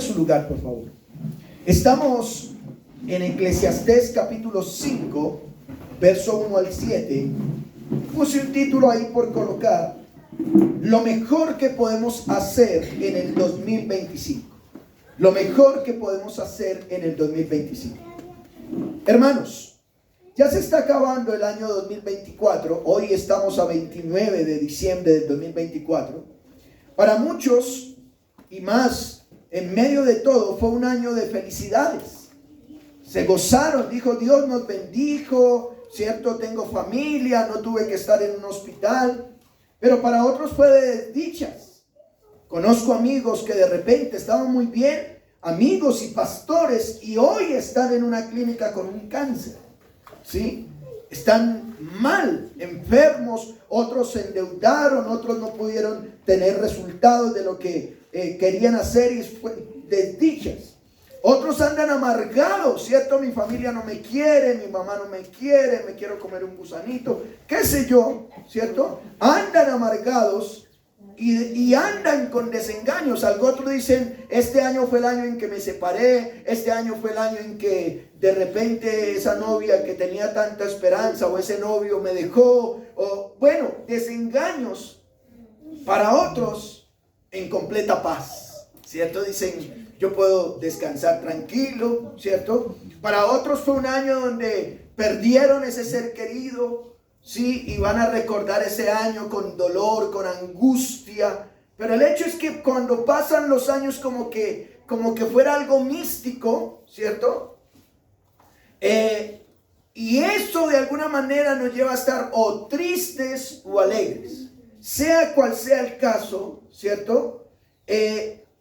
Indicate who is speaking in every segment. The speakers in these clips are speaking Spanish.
Speaker 1: su lugar, por favor. Estamos en Eclesiastés capítulo 5, verso 1 al 7. Puse un título ahí por colocar: lo mejor que podemos hacer en el 2025. Lo mejor que podemos hacer en el 2025. Hermanos, ya se está acabando el año 2024. Hoy estamos a 29 de diciembre del 2024. Para muchos, y más en medio de todo, fue un año de felicidades. Se gozaron, dijo: Dios nos bendijo, cierto, tengo familia, no tuve que estar en un hospital. Pero para otros fue de desdichas. Conozco amigos que de repente estaban muy bien, amigos y pastores, y hoy están en una clínica con un cáncer, ¿sí? Están mal, enfermos, otros se endeudaron, otros no pudieron tener resultados de lo que querían hacer y fue desdichas. Otros andan amargados, ¿cierto? Mi familia no me quiere, mi mamá no me quiere, me quiero comer un gusanito, qué sé yo, ¿cierto? Andan amargados y andan con desengaños. Otros dicen: este año fue el año en que me separé, este año fue el año en que de repente esa novia que tenía tanta esperanza o ese novio me dejó, o bueno, desengaños. Para otros, en completa paz, ¿cierto? Dicen: yo puedo descansar tranquilo, ¿cierto? Para otros fue un año donde perdieron ese ser querido, sí, y van a recordar ese año con dolor, con angustia. Pero el hecho es que cuando pasan los años como que fuera algo místico, ¿cierto? Y eso de alguna manera nos lleva a estar o tristes o alegres. Sea cual sea el caso, ¿cierto?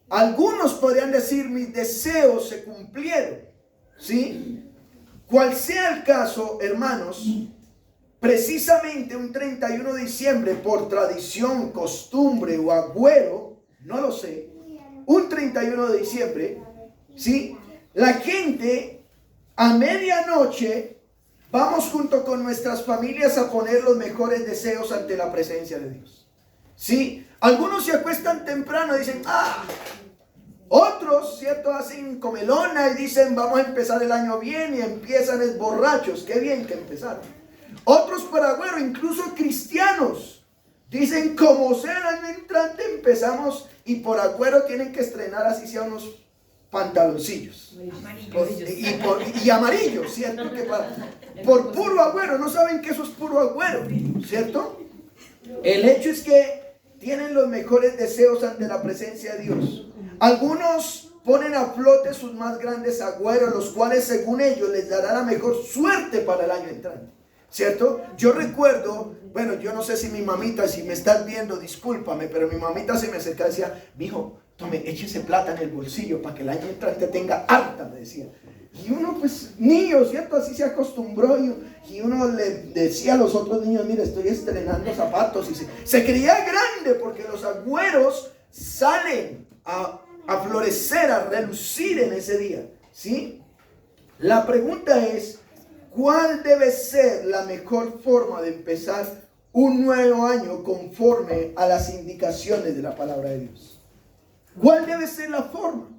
Speaker 1: Algunos podrían decir: mis deseos se cumplieron, ¿sí? Cual sea el caso, hermanos, precisamente un 31 de diciembre, por tradición, costumbre o agüero, no lo sé, un 31 de diciembre, ¿sí? La gente a medianoche vamos junto con nuestras familias a poner los mejores deseos ante la presencia de Dios, ¿sí? Algunos se acuestan temprano y dicen: otros, ¿cierto?, hacen comelona y dicen: vamos a empezar el año bien, y empiezan borrachos. Qué bien que empezaron. Otros por agüero, incluso cristianos, dicen: como sea el año entrante empezamos, y por agüero tienen que estrenar así sea unos pantaloncillos y amarillos, ¿cierto? Por puro agüero, no saben que eso es puro agüero, ¿cierto? El hecho es que tienen los mejores deseos ante la presencia de Dios. Algunos ponen a flote sus más grandes agüeros, los cuales según ellos les dará la mejor suerte para el año entrante, ¿cierto? Yo recuerdo, bueno, yo no sé si mi mamita, si me estás viendo, discúlpame, pero mi mamita se me acercaba y decía: mijo, tome, échese plata en el bolsillo para que el año entrante tenga harta, me decía. Y uno, pues, niño, ¿cierto? Así se acostumbró, y uno le decía a los otros niños: mira, estoy estrenando zapatos, y se creía grande, porque los agüeros salen a florecer, a relucir en ese día, ¿sí? La pregunta es: ¿cuál debe ser la mejor forma de empezar un nuevo año conforme a las indicaciones de la palabra de Dios? ¿Cuál debe ser la forma?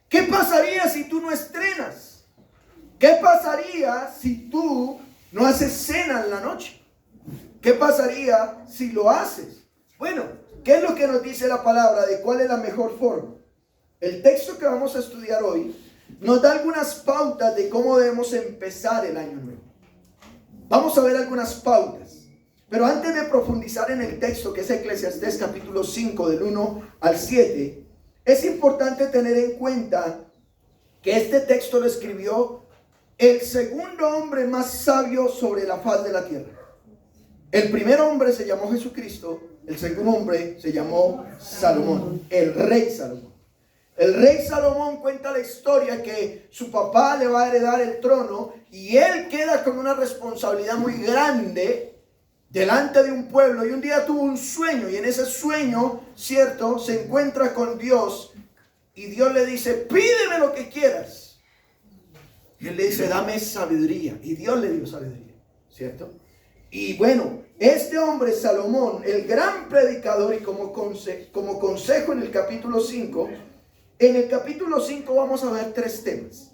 Speaker 1: ¿Qué pasaría si tú no estrenas? ¿Qué pasaría si tú no haces cena en la noche? ¿Qué pasaría si lo haces? Bueno, ¿qué es lo que nos dice la palabra de cuál es la mejor forma? El texto que vamos a estudiar hoy nos da algunas pautas de cómo debemos empezar el año nuevo. Vamos a ver algunas pautas. Pero antes de profundizar en el texto, que es Eclesiastés capítulo 5 del 1 al 7, es importante tener en cuenta que este texto lo escribió el segundo hombre más sabio sobre la faz de la tierra. El primer hombre se llamó Jesucristo, el segundo hombre se llamó Salomón, el rey Salomón. El rey Salomón cuenta la historia que su papá le va a heredar el trono y él queda con una responsabilidad muy grande delante de un pueblo, y un día tuvo un sueño, y en ese sueño, ¿cierto?, se encuentra con Dios y Dios le dice: pídeme lo que quieras. Y él le dice: dame sabiduría, y Dios le dio sabiduría, ¿cierto? Y bueno, este hombre Salomón, el gran predicador, y como consejo en el capítulo 5, En el capítulo 5 vamos a ver 3 temas.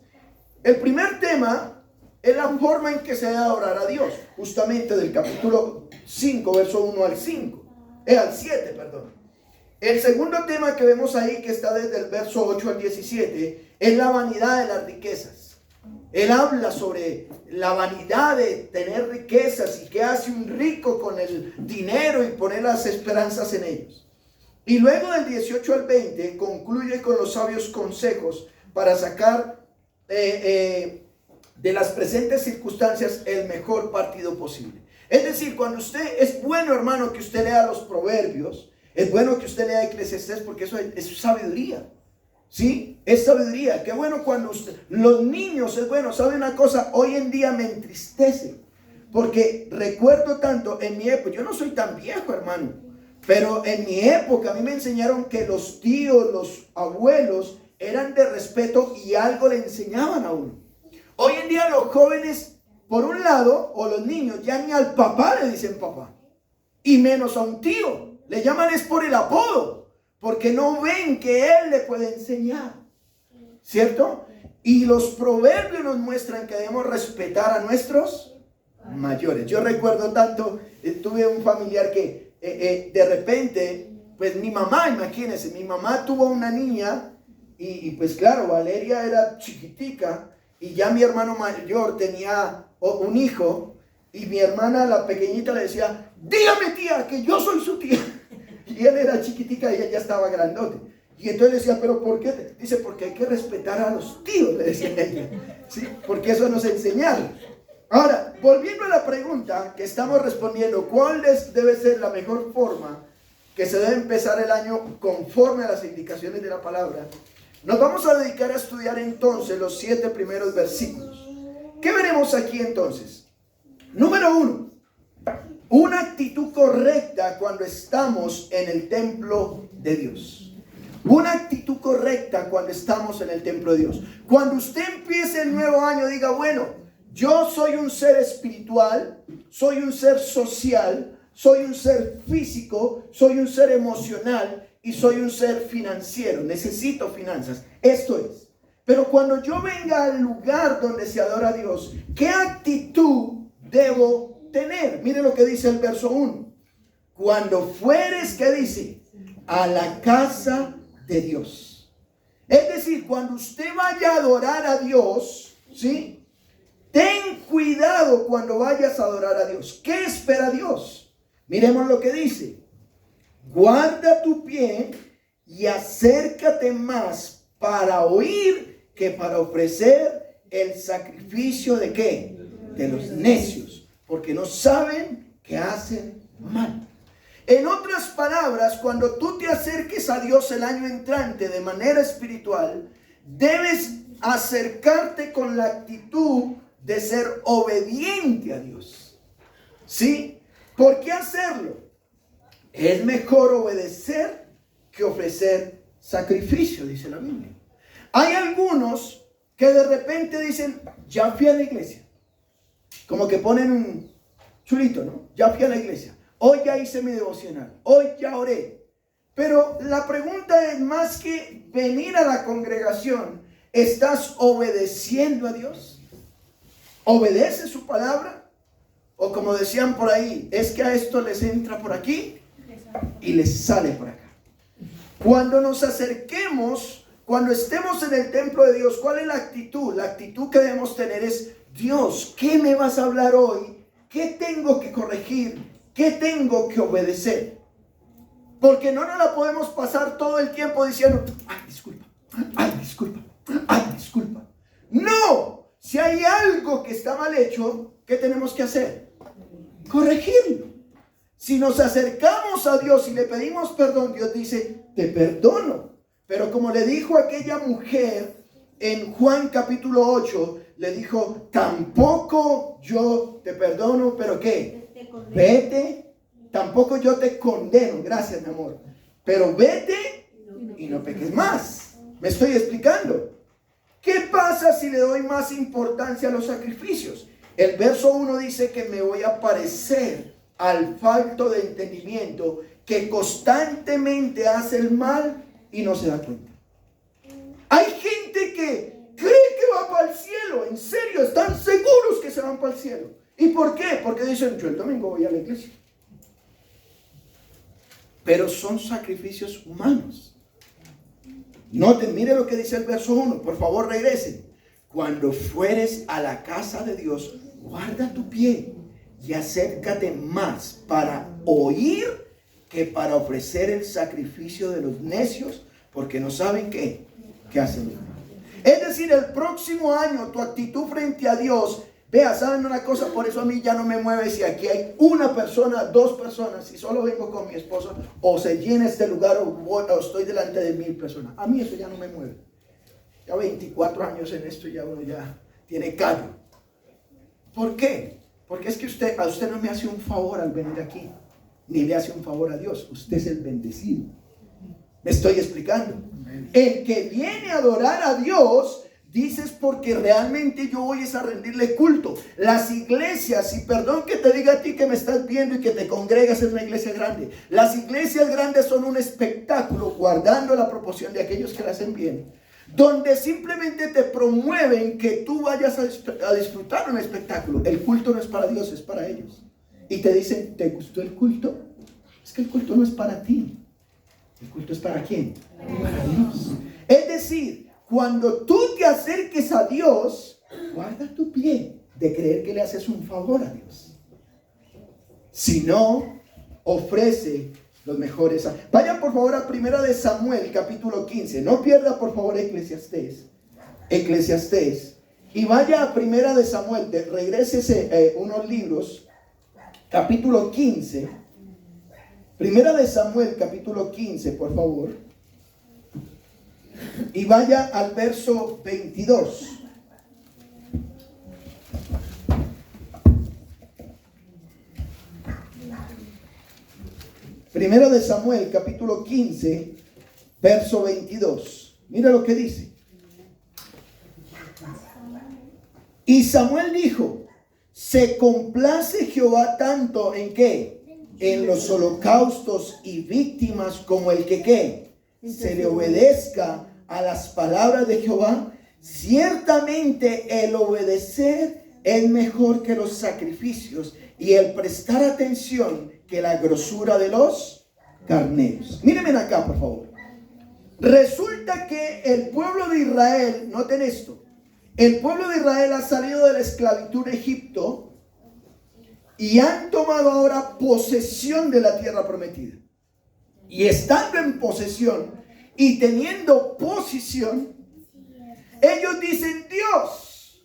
Speaker 1: El primer tema es la forma en que se debe adorar a Dios, justamente del capítulo 5, verso 1 al 5, al 7, perdón. El segundo tema que vemos ahí, que está desde el verso 8 al 17, es la vanidad de las riquezas. Él habla sobre la vanidad de tener riquezas y qué hace un rico con el dinero y poner las esperanzas en ellos. Y luego del 18 al 20 concluye con los sabios consejos para sacar de las presentes circunstancias el mejor partido posible. Es decir, cuando usted, es bueno, hermano, que usted lea los proverbios, es bueno que usted lea Eclesiastés, porque eso es sabiduría. ¿Sí? Es sabiduría. Qué bueno cuando usted, los niños, es bueno. ¿Sabe una cosa? Hoy en día me entristece, porque recuerdo tanto en mi época, yo no soy tan viejo, hermano, pero en mi época a mí me enseñaron que los tíos, los abuelos eran de respeto y algo le enseñaban a uno. Hoy en día los jóvenes, por un lado, o los niños, ya ni al papá le dicen papá, y menos a un tío. Le llaman es por el apodo, porque no ven que él le puede enseñar, ¿cierto? Y los proverbios nos muestran que debemos respetar a nuestros mayores. Yo recuerdo tanto, tuve un familiar que de repente, pues mi mamá, imagínense, mi mamá tuvo una niña y pues claro, Valeria era chiquitica y ya mi hermano mayor tenía un hijo y mi hermana, la pequeñita, le decía, dígame tía, que yo soy su tía. Y él era chiquitica y ella ya estaba grandote. Y entonces le decía, ¿pero por qué? Dice, porque hay que respetar a los tíos, le decía ella. ¿Sí? Porque eso nos enseñaron. Ahora, volviendo a la pregunta que estamos respondiendo, ¿cuál debe ser la mejor forma que se debe empezar el año conforme a las indicaciones de la palabra? Nos vamos a dedicar a estudiar entonces los 7 primeros versículos. ¿Qué veremos aquí entonces? Número 1. Una actitud correcta cuando estamos en el templo de Dios. Una actitud correcta cuando estamos en el templo de Dios. Cuando usted empiece el nuevo año, diga, bueno, yo soy un ser espiritual, soy un ser social, soy un ser físico, soy un ser emocional y soy un ser financiero. Necesito finanzas. Esto es. Pero cuando yo venga al lugar donde se adora a Dios, ¿qué actitud debo tener? Mire lo que dice el verso 1. Cuando fueres, ¿qué dice? A la casa de Dios. Es decir, cuando usted vaya a adorar a Dios, ¿sí? Ten cuidado cuando vayas a adorar a Dios. ¿Qué espera Dios? Miremos lo que dice. Guarda tu pie y acércate más para oír que para ofrecer el sacrificio de ¿qué? De los necios, porque no saben que hacen mal. En otras palabras, cuando tú te acerques a Dios el año entrante de manera espiritual, debes acercarte con la actitud de ser obediente a Dios. ¿Sí? ¿Por qué hacerlo? Es mejor obedecer que ofrecer sacrificio, dice la Biblia. Hay algunos que de repente dicen, ya fui a la iglesia. Como que ponen un chulito, ¿no? Ya fui a la iglesia. Hoy ya hice mi devocional. Hoy ya oré. Pero la pregunta es, más que venir a la congregación, ¿estás obedeciendo a Dios? ¿Obedece su palabra? O como decían por ahí, es que a esto les entra por aquí y les sale por acá. Cuando nos acerquemos, cuando estemos en el templo de Dios, ¿cuál es la actitud? La actitud que debemos tener es, Dios, ¿qué me vas a hablar hoy? ¿Qué tengo que corregir? ¿Qué tengo que obedecer? Porque no nos la podemos pasar todo el tiempo diciendo, ay, disculpa, ay, disculpa, ay, disculpa. No, si hay algo que está mal hecho, ¿qué tenemos que hacer? Corregirlo. Si nos acercamos a Dios y le pedimos perdón, Dios dice, te perdono. Pero como le dijo aquella mujer en Juan capítulo 8, le dijo, tampoco yo te perdono, pero ¿qué? Vete, tampoco yo te condeno, gracias mi amor, pero vete y no peques más. ¿Me estoy explicando? ¿Qué pasa si le doy más importancia a los sacrificios? El verso 1 dice que me voy a parecer al falto de entendimiento que constantemente hace el mal y no se da cuenta. para el cielo. ¿Y por qué? Porque dicen, yo el domingo voy a la iglesia. Pero son sacrificios humanos. Noten, mire lo que dice el verso 1. Por favor, regresen. Cuando fueres a la casa de Dios, guarda tu pie y acércate más para oír que para ofrecer el sacrificio de los necios, porque no saben qué hacen. Es decir, el próximo año tu actitud frente a Dios, vea, ¿saben una cosa? Por eso a mí ya no me mueve si aquí hay una persona, dos personas, si solo vengo con mi esposo, o se llena este lugar, o estoy delante de 1000 personas. A mí eso ya no me mueve. Ya 24 años en esto, ya uno ya tiene callo. ¿Por qué? Porque es que a usted no me hace un favor al venir aquí, ni le hace un favor a Dios. Usted es el bendecido. ¿Me estoy explicando? El que viene a adorar a Dios, dices, porque realmente yo voy a rendirle culto. Las iglesias, y perdón que te diga a ti que me estás viendo y que te congregas en una iglesia grande, las iglesias grandes son un espectáculo, guardando la proporción de aquellos que la hacen bien, donde simplemente te promueven que tú vayas a disfrutar un espectáculo. El culto no es para Dios, es para ellos. Y te dicen, ¿te gustó el culto? Es que el culto no es para ti. ¿El culto es para quién? Para Dios. Es decir, cuando tú te acerques a Dios, guarda tu pie de creer que le haces un favor a Dios. Si no, ofrece los mejores. Vayan por favor a 1 de Samuel capítulo 15. No pierda por favor Eclesiastés. Y vaya a 1 de Samuel. Regrésese unos libros. Capítulo 15. 1 de Samuel capítulo 15, por favor. Y vaya al verso 22. Primero de Samuel capítulo 15, verso 22. Mira lo que dice. Y Samuel dijo, ¿se complace Jehová tanto en qué? En los holocaustos y víctimas, como el que ¿qué? Se le obedezca a las palabras de Jehová. Ciertamente el obedecer es mejor que los sacrificios, y el prestar atención que la grosura de los carneros. Mírenme acá, por favor. Resulta que el pueblo de Israel, noten esto, el pueblo de Israel ha salido de la esclavitud de Egipto y han tomado ahora posesión de la tierra prometida. Y estando en posesión y teniendo posición, ellos dicen, Dios,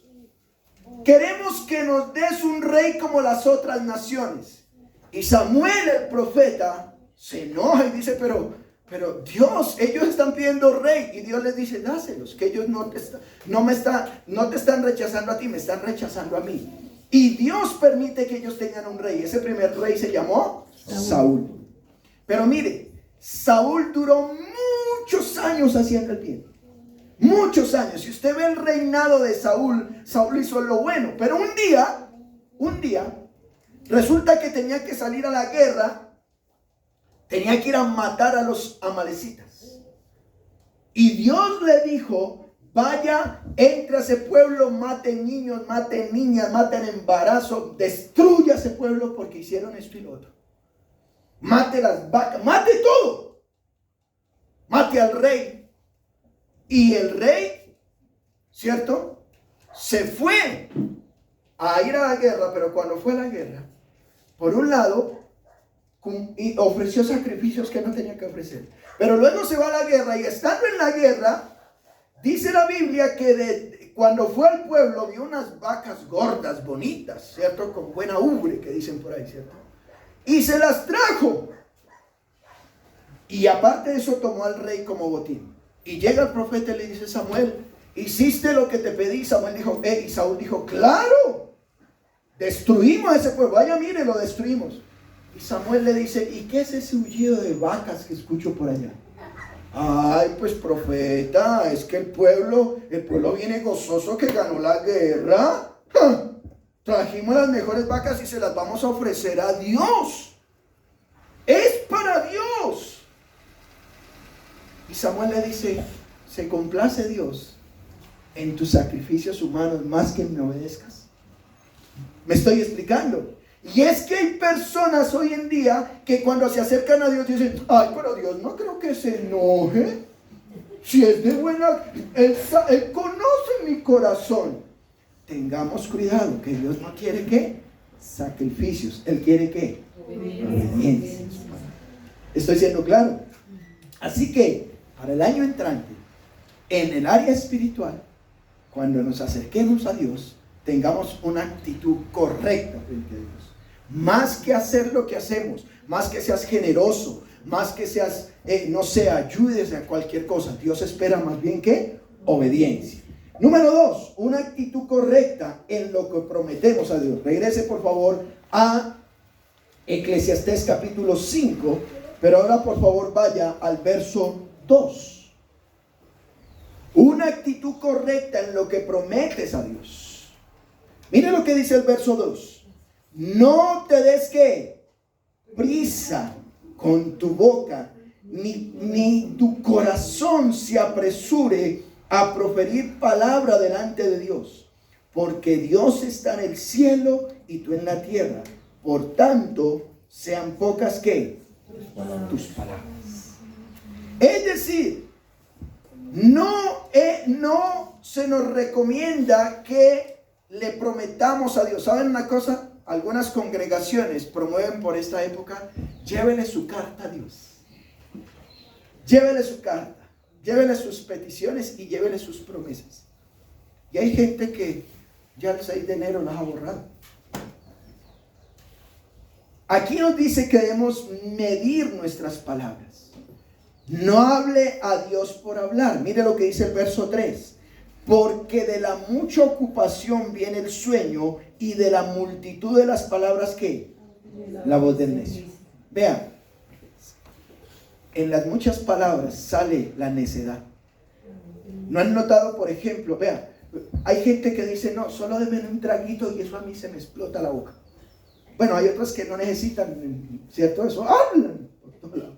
Speaker 1: queremos que nos des un rey como las otras naciones. Y Samuel, el profeta, se enoja y dice, pero Dios, ellos están pidiendo rey. Y Dios les dice, dáselos, que ellos no te están rechazando a ti, me están rechazando a mí. Y Dios permite que ellos tengan un rey. Ese primer rey se llamó Saúl. Pero mire, Saúl duró muchos años haciendo el bien. Muchos años. Si usted ve el reinado de Saúl, Saúl hizo lo bueno. Pero un día, resulta que tenía que salir a la guerra. Tenía que ir a matar a los amalecitas. Y Dios le dijo, vaya, entre a ese pueblo, maten niños, maten niñas, maten embarazo, destruya ese pueblo porque hicieron esto y lo otro. Mate las vacas, mate todo. Mate al rey. Y el rey, ¿cierto? Se fue a ir a la guerra, pero cuando fue a la guerra, por un lado, y ofreció sacrificios que no tenía que ofrecer. Pero luego se va a la guerra y estando en la guerra, dice la Biblia que cuando fue al pueblo vio unas vacas gordas, bonitas, ¿cierto? Con buena ubre, que dicen por ahí, ¿cierto? Y se las trajo. Y aparte de eso tomó al rey como botín. Y llega el profeta y le dice, Samuel, ¿hiciste lo que te pedí? Samuel dijo, y Saúl dijo, claro, destruimos ese pueblo. Vaya, mire, lo destruimos. Y Samuel le dice, ¿y qué es ese aullido de vacas que escucho por allá? Ay, pues profeta, es que el pueblo viene gozoso que ganó la guerra. ¡Ja! Trajimos las mejores vacas y se las vamos a ofrecer a Dios. Es para Dios. Y Samuel le dice, ¿se complace Dios en tus sacrificios humanos más que me obedezcas? ¿Me estoy explicando? Y es que hay personas hoy en día que cuando se acercan a Dios dicen, ay, pero Dios no creo que se enoje. Si es de buena, Él conoce mi corazón. Tengamos cuidado, que Dios no quiere ¿qué? Sacrificios. Él quiere ¿qué? Obediencia. Estoy siendo claro. Así que para el año entrante, en el área espiritual, cuando nos acerquemos a Dios, tengamos una actitud correcta frente a Dios. Más que hacer lo que hacemos, más que seas generoso, más que seas, no sé, ayudes a cualquier cosa. Dios espera más bien que obediencia. Número 2, una actitud correcta en lo que prometemos a Dios. Regrese por favor a Eclesiastés capítulo 5, pero ahora por favor vaya al verso 2. Una actitud correcta en lo que prometes a Dios. Mire lo que dice el verso 2. No te des ¿qué? Prisa con tu boca, ni tu corazón se apresure a proferir palabra delante de Dios, porque Dios está en el cielo y tú en la tierra. Por tanto, sean pocas ¿qué? Tus palabras. Es decir, no se nos recomienda que le prometamos a Dios. ¿Saben una cosa? Algunas congregaciones promueven por esta época, llévele su carta a Dios. Llévele su carta, llévele sus peticiones y llévele sus promesas. Y hay gente que ya el 6 de enero las ha borrado. Aquí nos dice que debemos medir nuestras palabras. No hable a Dios por hablar. Mire lo que dice el verso 3. Porque de la mucha ocupación viene el sueño, y de la multitud de las palabras ¿qué? La voz del necio. Vean, en las muchas palabras sale la necedad. ¿No han notado, por ejemplo? Vean, hay gente que dice, no, solo denme un traguito y eso a mí se me explota la boca. Bueno, hay otros que no necesitan, ¿cierto? Eso hablan por todo lado.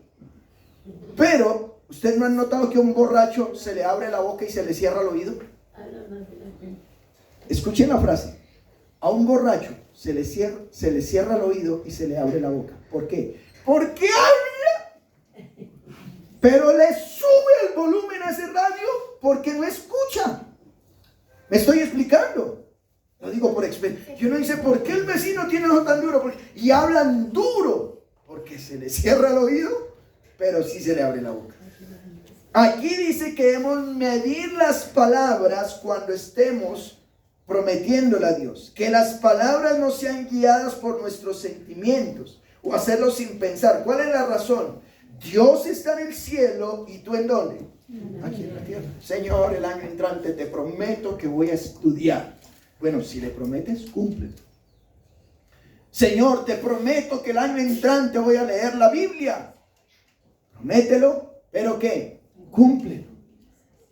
Speaker 1: Pero, ¿ustedes no han notado que a un borracho se le abre la boca y se le cierra el oído? Escuchen la frase. A un borracho se le cierra el oído y se le abre la boca. ¿Por qué? Porque habla, pero le sube el volumen a ese radio porque no escucha. ¿Me estoy explicando? Lo digo por experiencia. Yo no dice, ¿por qué el vecino tiene ojo tan duro? Y hablan duro, porque se le cierra el oído, pero sí se le abre la boca. Aquí dice que debemos medir las palabras cuando estemos prometiéndole a Dios. Que las palabras no sean guiadas por nuestros sentimientos o hacerlo sin pensar. ¿Cuál es la razón? Dios está en el cielo y tú ¿en dónde? Aquí en la tierra. Señor, el año entrante te prometo que voy a estudiar. Bueno, si le prometes, cumple. Señor, te prometo que el año entrante voy a leer la Biblia. Promételo, pero ¿qué? Cúmplelo.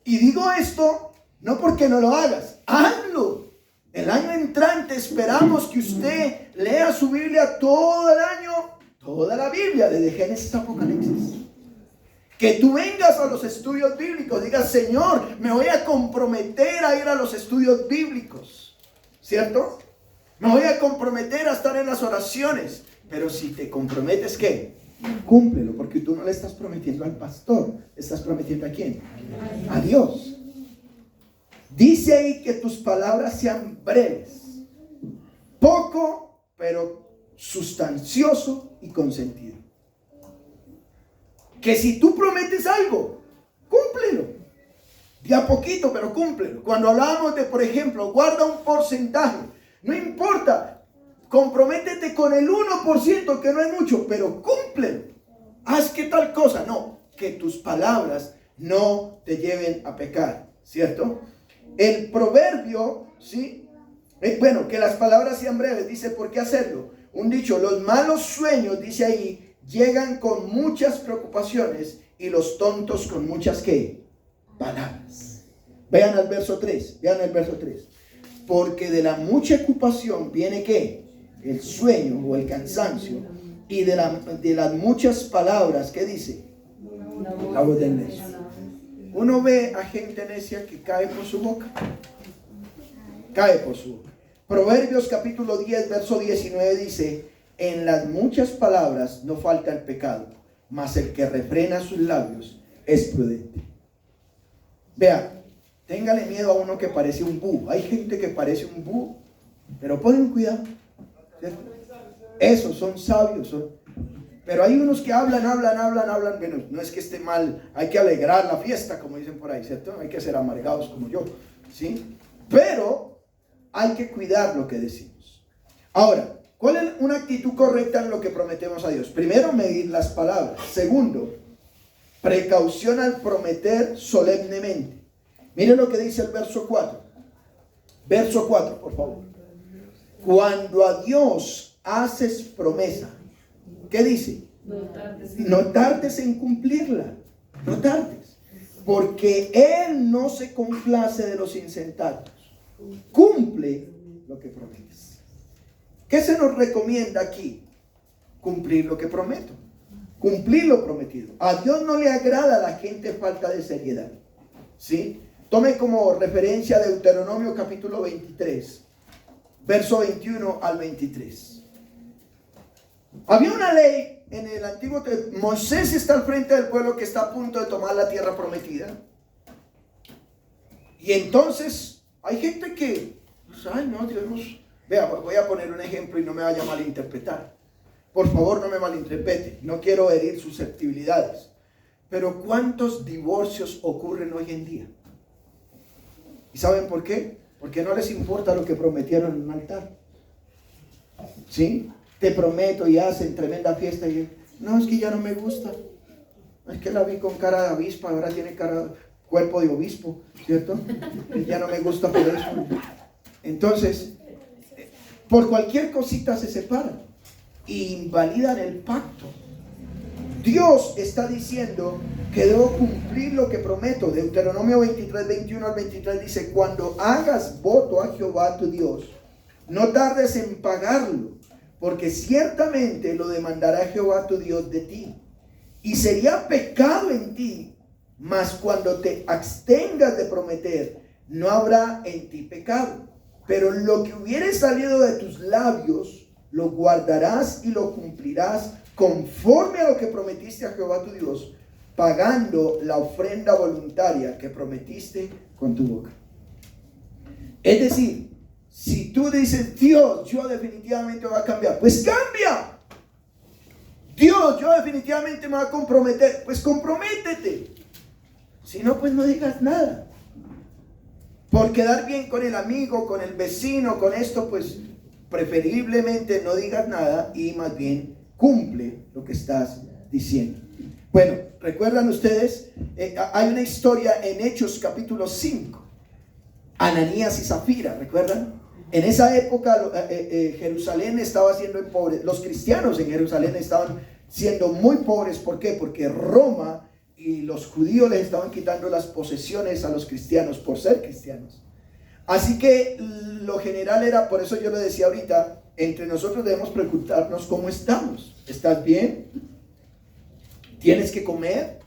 Speaker 1: Y digo esto no porque no lo hagas, hazlo. El año entrante esperamos que usted lea su Biblia todo el año, toda la Biblia, desde Génesis a Apocalipsis. Que tú vengas a los estudios bíblicos, digas, Señor, me voy a comprometer a ir a los estudios bíblicos, ¿cierto? Me voy a comprometer a estar en las oraciones. Pero si te comprometes, ¿qué? Cúmplelo, porque tú no le estás prometiendo al pastor, le estás prometiendo ¿a quién? A Dios. Dice ahí que tus palabras sean breves, poco, pero sustancioso y con sentido. Que si tú prometes algo, cúmplelo. De a poquito, pero cúmplelo. Cuando hablábamos de, por ejemplo, guarda un porcentaje, no importa, comprométete con el 1%, que no es mucho, pero cúmplelo. Haz que tal cosa, no, que tus palabras no te lleven a pecar, ¿cierto? El proverbio, ¿sí? Bueno, que las palabras sean breves, dice, ¿por qué hacerlo? Un dicho, los malos sueños, dice ahí, llegan con muchas preocupaciones y los tontos con muchas, ¿qué? Palabras. Vean el verso 3, vean el verso 3. Porque de la mucha ocupación viene, ¿qué? El sueño o el cansancio. Y de las muchas palabras, ¿qué dice? La voz del necio. Uno ve a gente necia que cae por su boca. Cae por su boca. Proverbios capítulo 10, verso 19 dice: en las muchas palabras no falta el pecado, mas el que refrena sus labios es prudente. Vea, téngale miedo a uno que parece un búho. Hay gente que parece un búho, pero ponen cuidado, ¿cierto? Esos son sabios, pero hay unos que hablan. Bueno, no es que esté mal, hay que alegrar la fiesta, como dicen por ahí, ¿cierto? Hay que ser amargados como yo, ¿sí? Pero hay que cuidar lo que decimos. Ahora, ¿cuál es una actitud correcta en lo que prometemos a Dios? Primero, medir las palabras. Segundo, precaución al prometer solemnemente. Miren lo que dice el verso 4. Verso 4, por favor. Cuando a Dios haces promesa, ¿qué dice? No tardes en cumplirla. No tardes. Porque Él no se complace de los insensatos. Cumple lo que prometes. ¿Qué se nos recomienda aquí? Cumplir lo que prometo. Cumplir lo prometido. A Dios no le agrada a la gente falta de seriedad. ¿Sí? Tome como referencia Deuteronomio capítulo 23, verso 21 al 23. Había una ley en el Antiguo Testamento. Moisés está al frente del pueblo que está a punto de tomar la tierra prometida. Y entonces hay gente que, ay no, Dios nos... Vea, voy a poner un ejemplo y no me vaya a malinterpretar. Por favor, no me malinterprete. No quiero herir susceptibilidades. Pero ¿cuántos divorcios ocurren hoy en día? ¿Y saben por qué? Porque no les importa lo que prometieron en un altar. ¿Sí? Te prometo, y hacen tremenda fiesta y no, es que ya no me gusta. Es que la vi con cara de avispa, ahora tiene cuerpo de obispo, ¿cierto? Ya no me gusta por eso. Entonces, por cualquier cosita se separan e invalidan el pacto. Dios está diciendo que debo cumplir lo que prometo. Deuteronomio 23, 21 al 23 dice: cuando hagas voto a Jehová tu Dios, no tardes en pagarlo, porque ciertamente lo demandará Jehová tu Dios de ti, y sería pecado en ti, mas cuando te abstengas de prometer, no habrá en ti pecado. Pero lo que hubiere salido de tus labios, lo guardarás y lo cumplirás conforme a lo que prometiste a Jehová tu Dios, pagando la ofrenda voluntaria que prometiste con tu boca. Es decir, si tú dices: Dios, yo definitivamente voy a cambiar, pues cambia. Dios, yo definitivamente me voy a comprometer, pues comprométete. Si no, pues no digas nada. Por quedar bien con el amigo, con el vecino, con esto, pues preferiblemente no digas nada y más bien cumple lo que estás diciendo. Bueno, ¿recuerdan ustedes? Hay una historia en Hechos capítulo 5. Ananías y Zafira, ¿recuerdan? En esa época Jerusalén estaba siendo pobre. Los cristianos en Jerusalén estaban siendo muy pobres. ¿Por qué? Porque Roma y los judíos les estaban quitando las posesiones a los cristianos por ser cristianos. Así que lo general era, por eso yo le decía ahorita, entre nosotros debemos preguntarnos cómo estamos. ¿Estás bien? ¿Tienes que comer?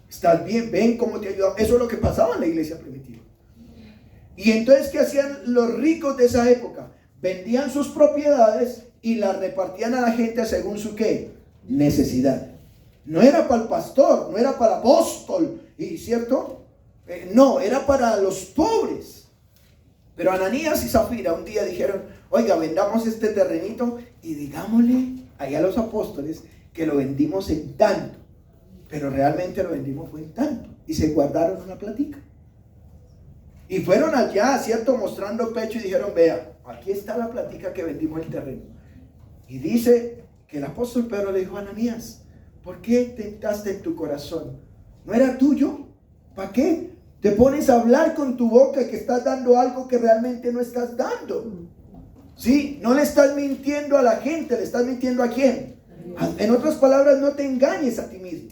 Speaker 1: ¿Estás bien? ¿Ven cómo te ayudamos? Eso es lo que pasaba en la iglesia primitiva. Y entonces, ¿qué hacían los ricos de esa época? Vendían sus propiedades y las repartían a la gente según su ¿qué? Necesidad. No era para el pastor, no era para el apóstol, ¿y cierto? No, era para los pobres. Pero Ananías y Zafira un día dijeron: oiga, vendamos este terrenito y digámosle allá a los apóstoles que lo vendimos en tanto. Pero realmente lo vendimos fue en tanto. Y se guardaron una platica. Y fueron allá, ¿cierto? Mostrando pecho y dijeron: vea, aquí está la platica que vendimos el terreno. Y dice que el apóstol Pedro le dijo a Ananías: ¿por qué tentaste en tu corazón? ¿No era tuyo? ¿Para qué? Te pones a hablar con tu boca que estás dando algo que realmente no estás dando. ¿Sí? No le estás mintiendo a la gente, le estás mintiendo ¿a quién? En otras palabras, no te engañes a ti mismo.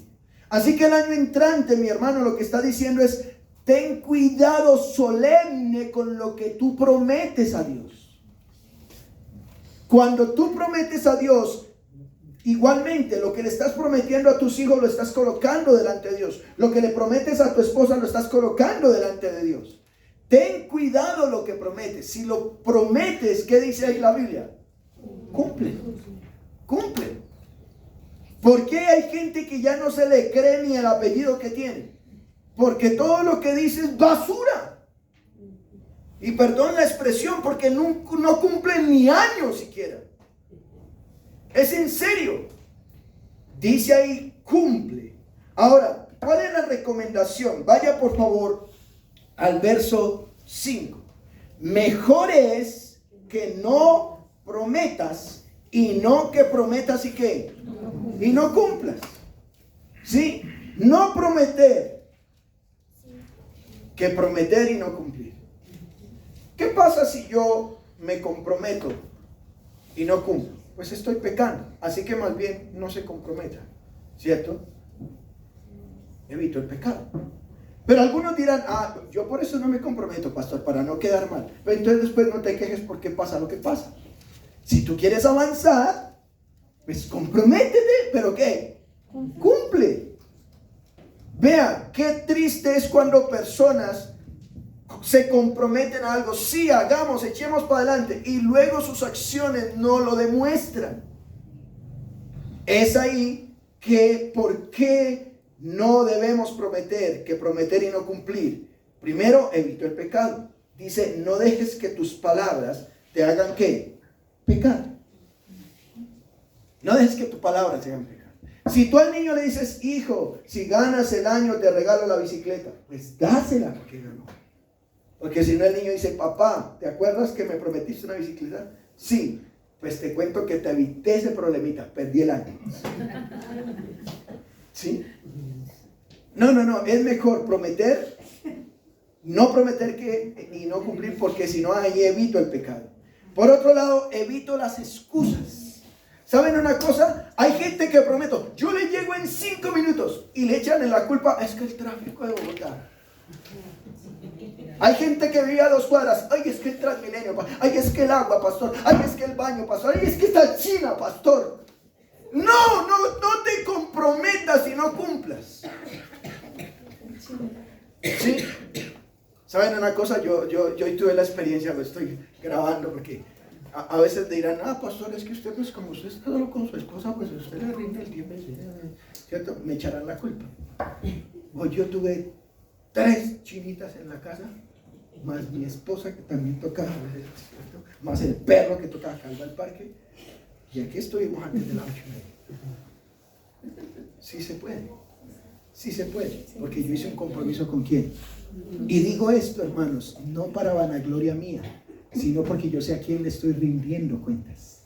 Speaker 1: Así que el año entrante, mi hermano, lo que está diciendo es: ten cuidado solemne con lo que tú prometes a Dios. Cuando tú prometes a Dios, igualmente lo que le estás prometiendo a tus hijos lo estás colocando delante de Dios. Lo que le prometes a tu esposa lo estás colocando delante de Dios. ten cuidado lo que prometes. Si lo prometes, ¿qué dice ahí la Biblia? Cumple. Cumple. ¿Por qué hay gente que ya no se le cree ni el apellido que tiene? Porque todo lo que dice es basura. Y perdón la expresión, porque no cumplen ni años siquiera. Es en serio. Dice ahí, cumple. Ahora, ¿cuál es la recomendación? Vaya por favor al verso 5. Mejor es que no prometas y no que prometas y que y no cumplas. ¿Sí? No prometer que prometer y no cumplir. ¿Qué pasa si yo me comprometo y no cumplo? Pues estoy pecando. Así que más bien no se comprometa. ¿Cierto? Evito el pecado. Pero algunos dirán, yo por eso no me comprometo, pastor, para no quedar mal. Pero entonces después no te quejes porque pasa lo que pasa. Si tú quieres avanzar, pues comprométete, pero ¿qué? Cumple. Vea, qué triste es cuando personas se comprometen a algo. Sí, hagamos, echemos para adelante, y luego sus acciones no lo demuestran. Es ahí que, ¿por qué no debemos prometer? Que prometer y no cumplir. Primero, evito el pecado. Dice, no dejes que tus palabras te hagan ¿qué? Pecar. No dejes que tus palabras te hagan pecar. Si tú al niño le dices, hijo, si ganas el año te regalo la bicicleta, pues dásela porque ganó. Porque si no, el niño dice, papá, ¿te acuerdas que me prometiste una bicicleta? Sí, pues te cuento que te evité ese problemita, perdí el año. ¿Sí? No, es mejor prometer, no prometer y no cumplir, porque si no, ahí evito el pecado. Por otro lado, evito las excusas. ¿Saben una cosa? Hay gente que prometo, yo le llego en 5 minutos y le echan en la culpa, es que el tráfico de Bogotá. Hay gente que vive a 2 cuadras, ay, es que el Transmilenio, ay, es que el agua, pastor, ay, es que el baño, pastor, ay, es que está China, pastor. No te comprometas y no cumplas. ¿Sí? ¿Saben una cosa? Yo tuve la experiencia, lo estoy grabando porque a veces dirán, pastor, es que usted, pues como usted está solo con su esposa, pues usted le rinde el tiempo, ¿cierto? Me echarán la culpa. O yo tuve 3 chinitas en la casa, más mi esposa que también tocaba, ¿cierto? Más el perro que tocaba calma al parque, y aquí estuvimos antes de las 8:30. Sí se puede. Sí se puede, porque yo hice un compromiso con quién. Y digo esto, hermanos, no para vanagloria mía, sino porque yo sé a quién le estoy rindiendo cuentas.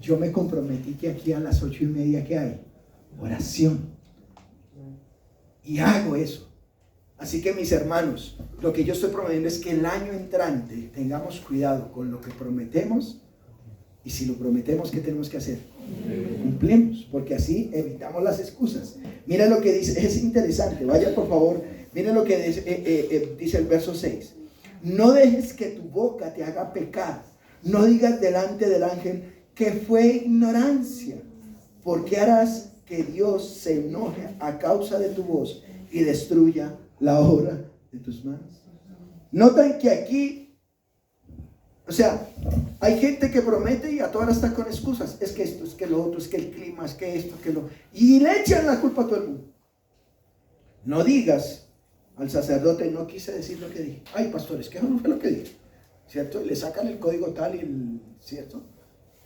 Speaker 1: Yo me comprometí que aquí a las 8:30 que hay oración, y hago eso. Así que mis hermanos, lo que yo estoy prometiendo es que el año entrante tengamos cuidado con lo que prometemos. Y si lo prometemos, ¿qué tenemos que hacer? Cumplimos, porque así evitamos las excusas. Mira lo que dice, es interesante, vaya por favor, mira lo que dice el verso 6. No dejes que tu boca te haga pecar, no digas delante del ángel que fue ignorancia, porque harás que Dios se enoje a causa de tu voz y destruya la obra de tus manos. Notan que aquí, o sea, hay gente que promete y a todas está con excusas. Es que esto, es que lo otro, es que el clima, es que esto, que lo... Y le echan la culpa a todo el mundo. No digas al sacerdote, no quise decir lo que dije. Ay, pastor, es que no fue lo que dije. ¿Cierto? Le sacan el código tal y el... ¿Cierto?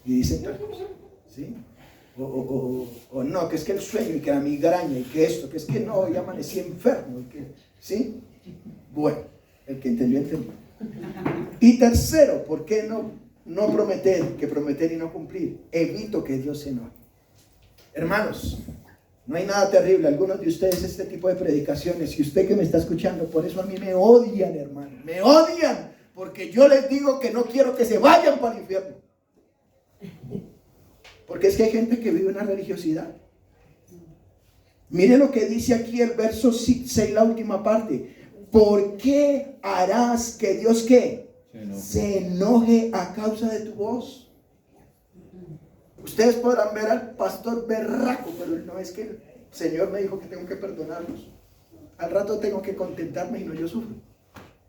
Speaker 1: Y dicen tal cosa. ¿Sí? O no, que es que el sueño y que la migraña y que esto, que es que no, ya amanecí enfermo. Y que, ¿sí? Bueno, el que entendió, entendió. Y tercero, ¿por qué no prometer? Que prometer y no cumplir. Evito que Dios se enoje. Hermanos, no hay nada terrible. Algunos de ustedes este tipo de predicaciones, y usted que me está escuchando, por eso a mí me odian, hermano. Me odian, porque yo les digo que no quiero que se vayan para el infierno. Porque es que hay gente que vive una religiosidad. Mire lo que dice aquí el verso 6, la última parte. ¿Por qué harás que Dios ¿qué? Se enoje a causa de tu voz? Ustedes podrán ver al pastor berraco, pero no es que el Señor me dijo que tengo que perdonarlos. Al rato tengo que contentarme y no yo sufro.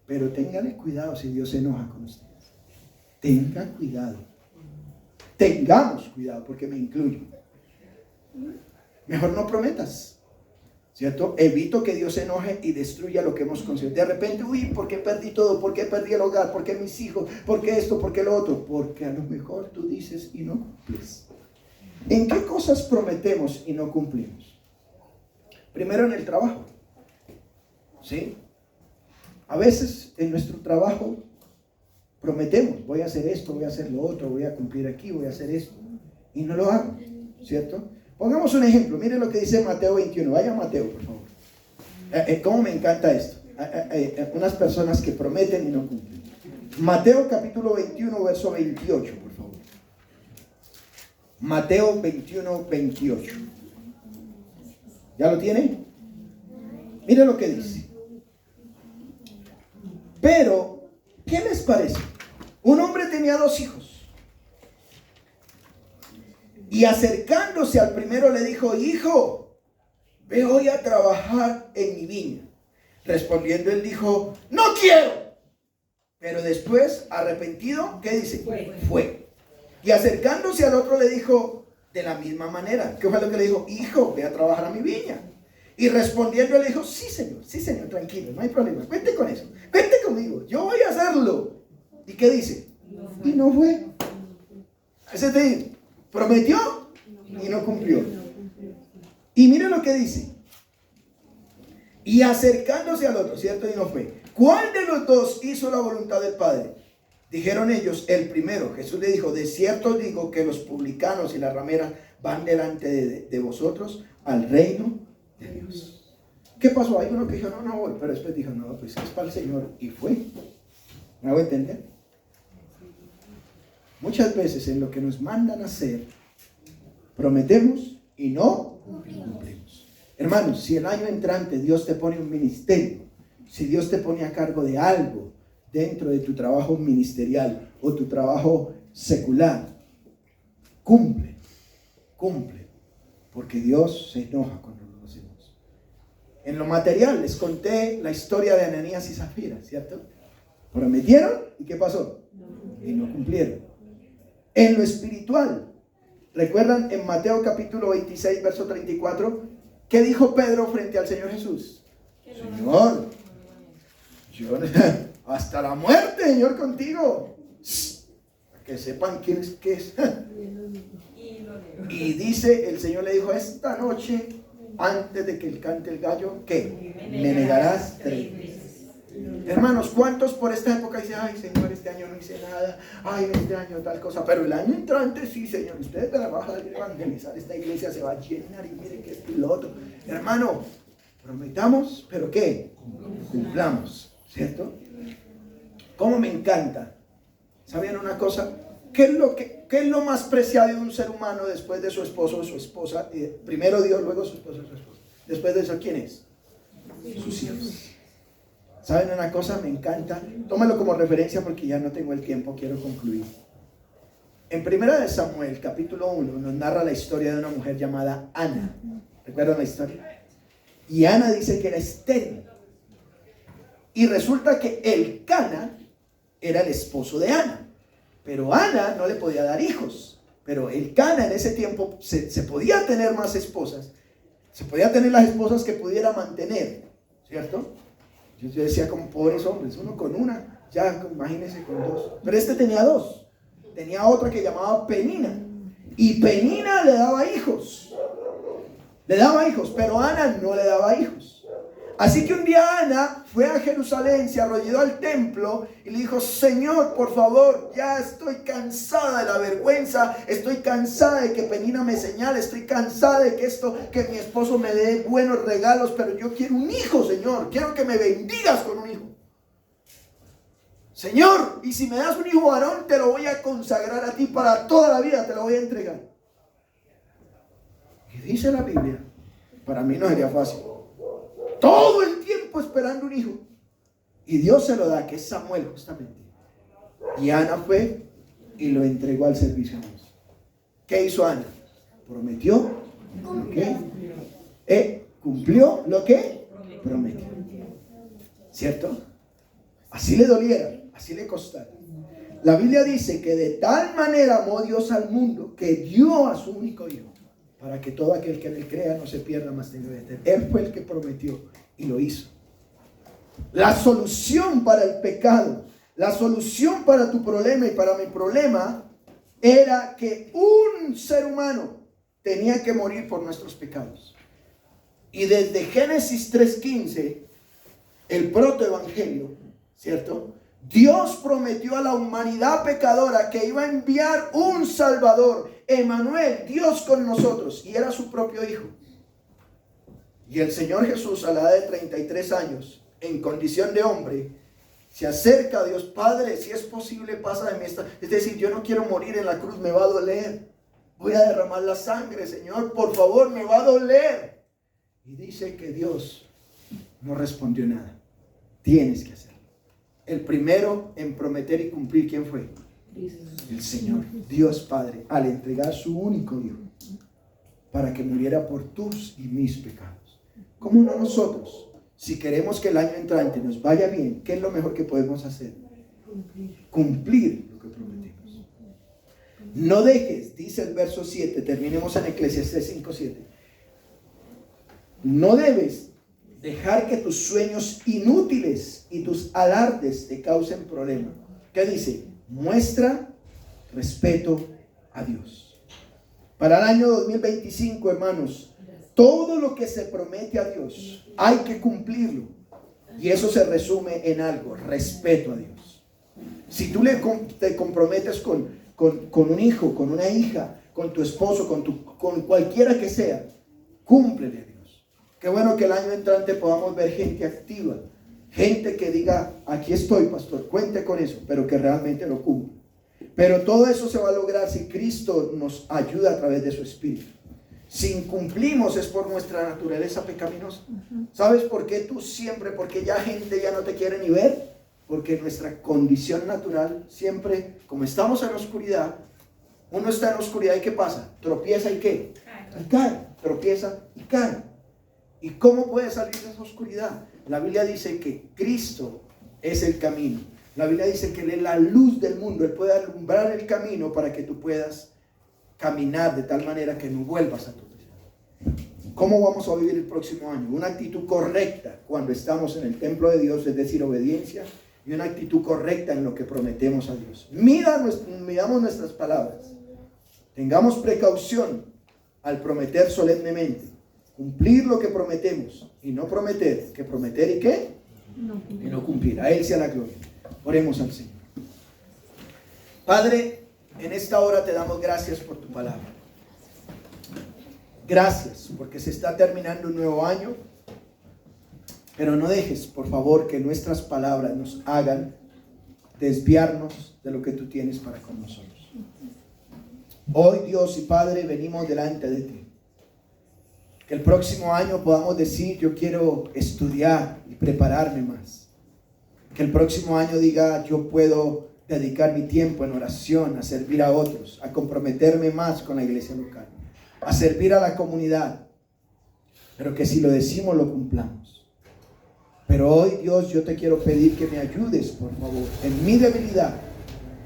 Speaker 1: Pero téngale cuidado si Dios se enoja con ustedes. Tenga cuidado. Tengamos cuidado, porque me incluyo. Mejor no prometas, ¿cierto? Evito que Dios se enoje y destruya lo que hemos conseguido. De repente, uy, ¿por qué perdí todo? ¿Por qué perdí el hogar? ¿Por qué mis hijos? ¿Por qué esto? ¿Por qué lo otro? Porque a lo mejor tú dices y no cumples. ¿En qué cosas prometemos y no cumplimos? Primero, en el trabajo. ¿Sí? A veces en nuestro trabajo prometemos, voy a hacer esto, voy a hacer lo otro, voy a cumplir aquí, voy a hacer esto, y no lo hago, ¿cierto? Pongamos un ejemplo, miren lo que dice Mateo 21, vaya a Mateo, por favor. ¿Cómo me encanta esto? Unas personas que prometen y no cumplen. Mateo capítulo 21, verso 28, por favor. Mateo 21, 28. ¿Ya lo tiene? Miren lo que dice. Pero, ¿qué les parece? Un hombre tenía 2 hijos. Y acercándose al primero le dijo: hijo, ve hoy a trabajar en mi viña. Respondiendo él dijo: no quiero. Pero después, arrepentido, ¿qué dice? Fue. Y acercándose al otro le dijo de la misma manera. ¿Qué fue lo que le dijo? Hijo, ve a trabajar a mi viña. Y respondiendo le dijo: sí señor, tranquilo, no hay problema, vente con eso, vente conmigo, yo voy a hacerlo. ¿Y qué dice? Y no fue. Ese te prometió y no cumplió. Y mire lo que dice. Y acercándose al otro, ¿cierto? Y no fue. ¿Cuál de los 2 hizo la voluntad del Padre? Dijeron ellos: el primero. Jesús le dijo: de cierto os digo que los publicanos y las rameras van delante de vosotros al reino de Dios. ¿Qué pasó? Hay uno que dijo: no voy, pero después dijo: no, pues es para el Señor, y fue. ¿Me hago entender? Muchas veces en lo que nos mandan a hacer, prometemos y no cumplimos. Hermanos, si el año entrante Dios te pone un ministerio, si Dios te pone a cargo de algo dentro de tu trabajo ministerial o tu trabajo secular, cumple, porque Dios se enoja cuando lo hacemos. En lo material les conté la historia de Ananías y Zafira, ¿cierto? Prometieron, ¿y qué pasó? Y no cumplieron. En lo espiritual, ¿recuerdan en Mateo capítulo 26, verso 34? ¿Qué dijo Pedro frente al Señor Jesús? Señor, yo hasta la muerte, Señor, contigo. Para que sepan quién es qué es. Y dice, el Señor le dijo: esta noche, antes de que cante el gallo, ¿qué? Me negarás 3 veces. Hermanos, ¿cuántos por esta época dicen: ay Señor, este año no hice nada, ay este año tal cosa, pero el año entrante sí, Señor, ustedes trabajan a evangelizar, esta iglesia se va a llenar y miren que esto y lo otro? Hermano, prometamos, pero ¿qué? Cumplamos, ¿cierto? ¿Cómo me encanta? ¿Sabían una cosa? ¿Qué es lo más preciado de un ser humano después de su esposo o su esposa? Primero Dios, luego su esposo o su esposa. Después de eso, ¿quién es? Sus hijos. ¿Saben una cosa? Me encanta. Tómalo como referencia porque ya no tengo el tiempo, quiero concluir. En 1 Samuel, capítulo 1, nos narra la historia de una mujer llamada Ana. ¿Recuerdan la historia? Y Ana dice que era estéril. Y resulta que Elcana era el esposo de Ana. Pero Ana no le podía dar hijos. Pero Elcana en ese tiempo se podía tener más esposas. Se podía tener las esposas que pudiera mantener. ¿Cierto? Yo decía, como pobres hombres, uno con una, ya imagínense con 2. Pero este tenía 2. Tenía otra que llamaba Penina. Y Penina le daba hijos. Pero Ana no le daba hijos. Así que un día Ana fue a Jerusalén, se arrodilló al templo y le dijo: Señor, por favor, ya estoy cansada de la vergüenza, estoy cansada de que Penina me señale, estoy cansada de que mi esposo me dé buenos regalos, pero yo quiero un hijo, Señor, quiero que me bendigas con un hijo. Señor, y si me das un hijo varón, te lo voy a consagrar a ti para toda la vida, te lo voy a entregar. Y dice la Biblia, para mí no sería fácil, todo el tiempo esperando un hijo, y Dios se lo da, que es Samuel justamente. Y Ana fue y lo entregó al servicio de Dios. ¿Qué hizo Ana? Prometió lo que cumplió lo que prometió, ¿cierto? Así le doliera, así le costara. La Biblia dice que de tal manera amó Dios al mundo que dio a su único hijo, para que todo aquel que en él crea no se pierda, mas tenga vida eterna. Él fue el que prometió y lo hizo. La solución para el pecado, la solución para tu problema y para mi problema, era que un ser humano tenía que morir por nuestros pecados. Y desde Génesis 3:15, el protoevangelio, ¿cierto? Dios prometió a la humanidad pecadora que iba a enviar un Salvador, Emmanuel, Dios con nosotros, y era su propio hijo. Y el Señor Jesús, a la edad de 33 años, en condición de hombre, se acerca a Dios. Padre, si es posible, pasa de mí esta. Es decir, yo no quiero morir en la cruz, me va a doler. Voy a derramar la sangre, Señor, por favor, me va a doler. Y dice que Dios no respondió nada. Tienes que hacerlo. El primero en prometer y cumplir, ¿quién fue? El Señor, Dios Padre, al entregar su único hijo para que muriera por tus y mis pecados. ¿Cómo no nosotros? Si queremos que el año entrante nos vaya bien, ¿qué es lo mejor que podemos hacer? Cumplir lo que prometimos. No dejes, dice el verso 7, terminemos en Eclesiastés 5:7. No debes dejar que tus sueños inútiles y tus alardes te causen problemas. ¿Qué dice? Muestra respeto a Dios. Para el año 2025, hermanos, todo lo que se promete a Dios hay que cumplirlo. Y eso se resume en algo: respeto a Dios. Si tú te comprometes con un hijo, con una hija, con tu esposo, con cualquiera que sea, cúmplele a Dios. Qué bueno que el año entrante podamos ver gente activa, gente que diga: aquí estoy, pastor, cuente con eso, pero que realmente lo cumpla. Pero todo eso se va a lograr si Cristo nos ayuda a través de su Espíritu. Si incumplimos es por nuestra naturaleza pecaminosa. ¿Sabes por qué tú siempre? Porque ya gente ya no te quiere ni ver. Porque nuestra condición natural siempre, como estamos en la oscuridad, uno está en la oscuridad y ¿qué pasa? Tropieza y ¿qué? Y cae. Tropieza y cae. ¿Y cómo puede salir de esa oscuridad? La Biblia dice que Cristo es el camino. La Biblia dice que Él es la luz del mundo. Él puede alumbrar el camino para que tú puedas caminar de tal manera que no vuelvas a tu pecado. ¿Cómo vamos a vivir el próximo año? Una actitud correcta cuando estamos en el templo de Dios, es decir, obediencia, y una actitud correcta en lo que prometemos a Dios. Midamos nuestras palabras. Tengamos precaución al prometer solemnemente. Cumplir lo que prometemos y no prometer. ¿Que prometer y qué? Y no cumplir. A Él sea la gloria. Oremos al Señor. Padre, en esta hora te damos gracias por tu palabra. Gracias porque se está terminando un nuevo año. Pero no dejes, por favor, que nuestras palabras nos hagan desviarnos de lo que tú tienes para con nosotros. Hoy, Dios y Padre, venimos delante de ti. Que el próximo año podamos decir: yo quiero estudiar y prepararme más. Que el próximo año diga: yo puedo dedicar mi tiempo en oración, a servir a otros, a comprometerme más con la iglesia local, a servir a la comunidad. Pero que si lo decimos, lo cumplamos. Pero hoy, Dios, yo te quiero pedir que me ayudes, por favor, en mi debilidad.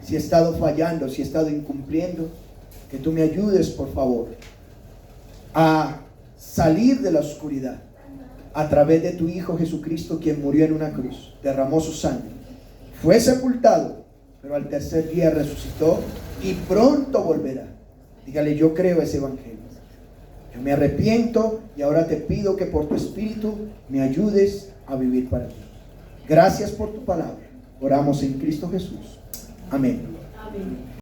Speaker 1: Si he estado fallando, si he estado incumpliendo, que tú me ayudes, por favor, a salir de la oscuridad a través de tu Hijo Jesucristo, quien murió en una cruz, derramó su sangre, fue sepultado, pero al tercer día resucitó y pronto volverá. Dígale: yo creo ese evangelio. Yo me arrepiento y ahora te pido que por tu Espíritu me ayudes a vivir para ti. Gracias por tu palabra. Oramos en Cristo Jesús. Amén.